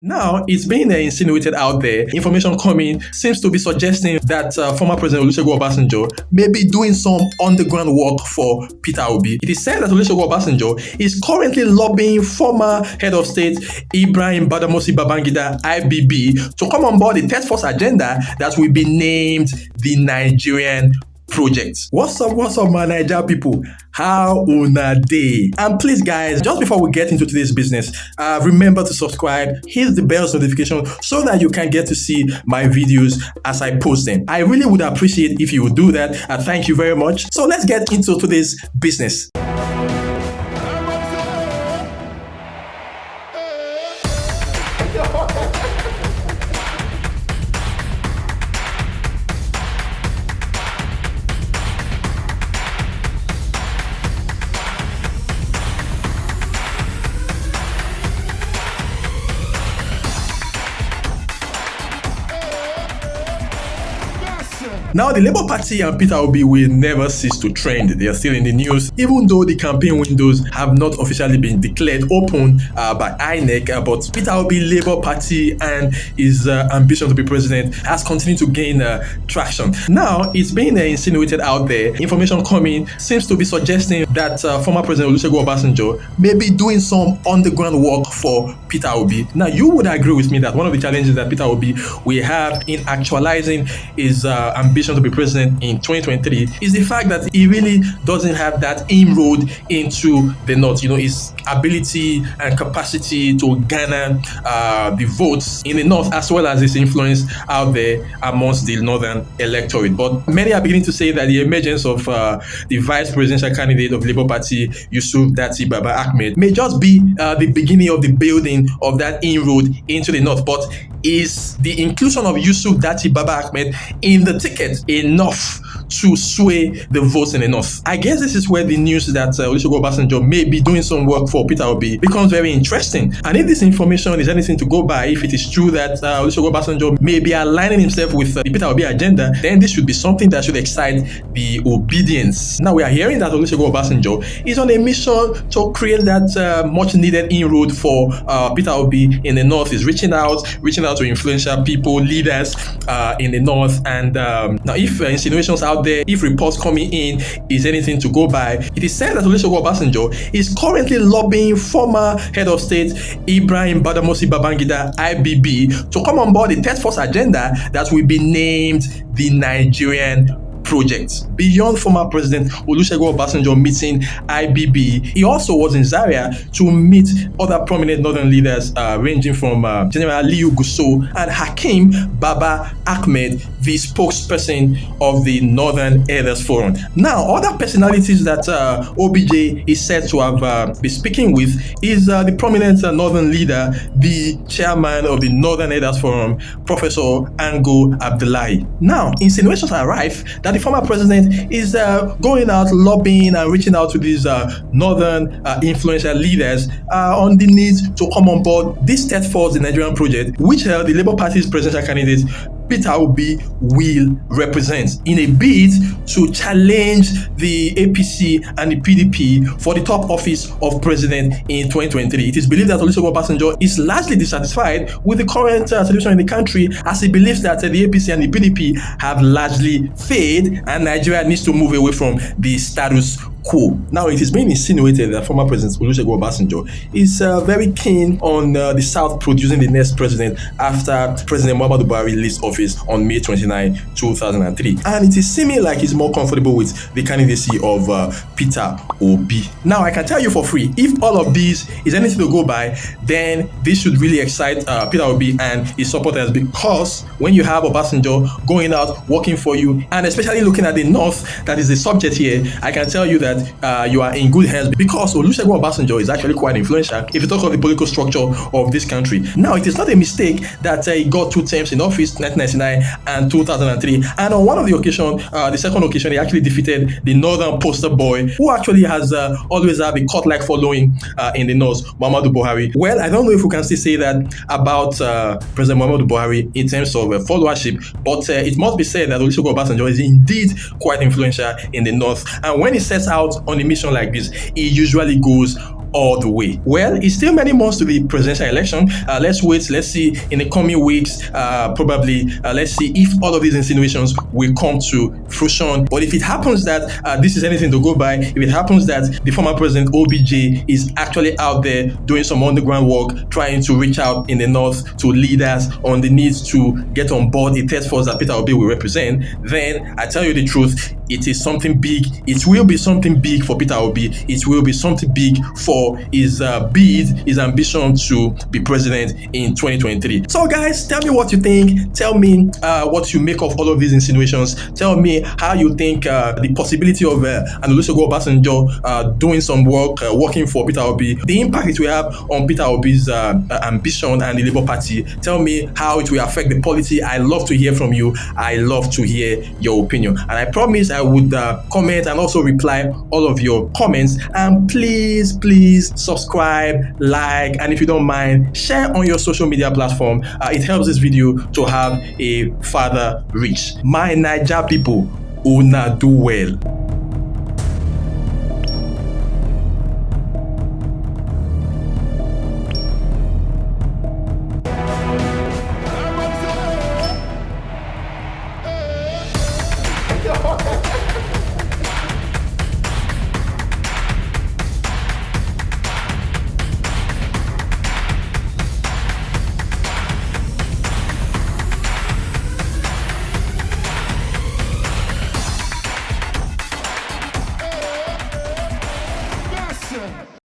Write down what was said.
Now, it's being insinuated out there, information coming seems to be suggesting that former President Olusegun Obasanjo may be doing some underground work for Peter Obi. It is said that Olusegun Obasanjo is currently lobbying former head of state Ibrahim Badamasi Babangida IBB to come on board the third force agenda that will be named the Nigerian Project. What's up, my Naija people? How una dey? And please, guys, just before we get into today's business, remember to subscribe, hit the bell's notification so that you can get to see my videos as I post them. I really would appreciate if you would do that. Thank you very much. So let's get into today's business. Now, the Labour Party and Peter Obi will never cease to trend. They are still in the news, even though the campaign windows have not officially been declared open by INEC. But Peter Obi, Labour Party, and his ambition to be president has continued to gain traction. Now, it's being insinuated out there, information coming seems to be suggesting that former President Olusegun Obasanjo may be doing some underground work for Peter Obi. Now, you would agree with me that one of the challenges that Peter Obi will have in actualizing his ambition to be president in 2023 is the fact that he really doesn't have that inroad into the north. You know, his ability and capacity to garner the votes in the north, as well as his influence out there amongst the northern electorate. But many are beginning to say that the emergence of the vice presidential candidate of the Labour Party, Yusuf Datti Baba-Ahmed, may just be the beginning of the building of that inroad into the north. But is the inclusion of Yusuf Datti Baba-Ahmed in the ticket enough to sway the votes in the north? I guess this is where the news that Olusegun Obasanjo may be doing some work for Peter Obi becomes very interesting. And if this information is anything to go by, if it is true that Olusegun Obasanjo may be aligning himself with the Peter Obi agenda, then this should be something that should excite the obedience. Now, we are hearing that Olusegun Obasanjo is on a mission to create that much needed inroad for Peter Obi in the north. He's reaching out to influential people, leaders in the north. And now, if insinuations out there, if reports coming in is anything to go by, it is said that Olusegun Obasanjo is currently lobbying former head of state Ibrahim Badamasi Babangida IBB to come on board the third force agenda that will be named the Nigerian Project. Beyond former President Olusegun Obasanjo meeting IBB, he also was in Zaria to meet other prominent northern leaders ranging from General Liu Gusau and Hakeem Baba-Ahmed, the spokesperson of the Northern Elders Forum. Now, other personalities that OBJ is said to have been speaking with is the prominent northern leader, the chairman of the Northern Elders Forum, Professor Ango Abdullahi. Now, insinuations are rife that the former president is going out lobbying and reaching out to these northern influential leaders on the need to come on board this third force, the Nigerian Project, which the Labour Party's presidential candidate Peter Obi will represent in a bid to challenge the APC and the PDP for the top office of president in 2023. It is believed that Olusegun Obasanjo is largely dissatisfied with the current situation in the country, as he believes that the APC and the PDP have largely failed and Nigeria needs to move away from the status quo. Now, it is being insinuated that former President Olusegun Obasanjo is very keen on the South producing the next president after President Muhammadu Buhari leaves office on May 29, 2003. And it is seeming like he's more comfortable with the candidacy of Peter Obi. Now, I can tell you for free, if all of these is anything to go by, then this should really excite Peter Obi and his supporters, because when you have Obasanjo going out working for you, and especially looking at the North, that is the subject here, I can tell you that you are in good hands, because Olusegun Obasanjo is actually quite influential if you talk of the political structure of this country. Now, it is not a mistake that he got 2 terms in office, 1999 and 2003, and on one of the occasions, the second occasion, he actually defeated the northern poster boy, who actually has always have a cult-like following in the north, Muhammadu Buhari. Well, I don't know if we can still say that about President Muhammadu Buhari in terms of followership, but it must be said that Olusegun Obasanjo is indeed quite influential in the north, and when he sets out on a mission like this, he usually goes all the way. Well, it's still many months to the presidential election. Let's wait. Let's see in the coming weeks. Probably, let's see if all of these insinuations will come to fruition. But if it happens that this is anything to go by, if it happens that the former president OBJ is actually out there doing some underground work, trying to reach out in the north to leaders on the need to get on board a task force that Peter Obi will represent, then I tell you the truth, it is something big. It will be something big for Peter Obi. It will be something big for his bid, his ambition to be president in 2023. So guys, tell me what you think. Tell me what you make of all of these insinuations. Tell me how you think the possibility of Olusegun Obasanjo doing some work, working for Peter Obi, the impact it will have on Peter Obi's ambition and the Labour Party. Tell me how it will affect the polity. I love to hear from you. I love to hear your opinion. And I promise I would comment and also reply all of your comments. And please subscribe, like, and if you don't mind, share on your social media platform. It helps this video to have a further reach. My Naija people, una do well. Hey.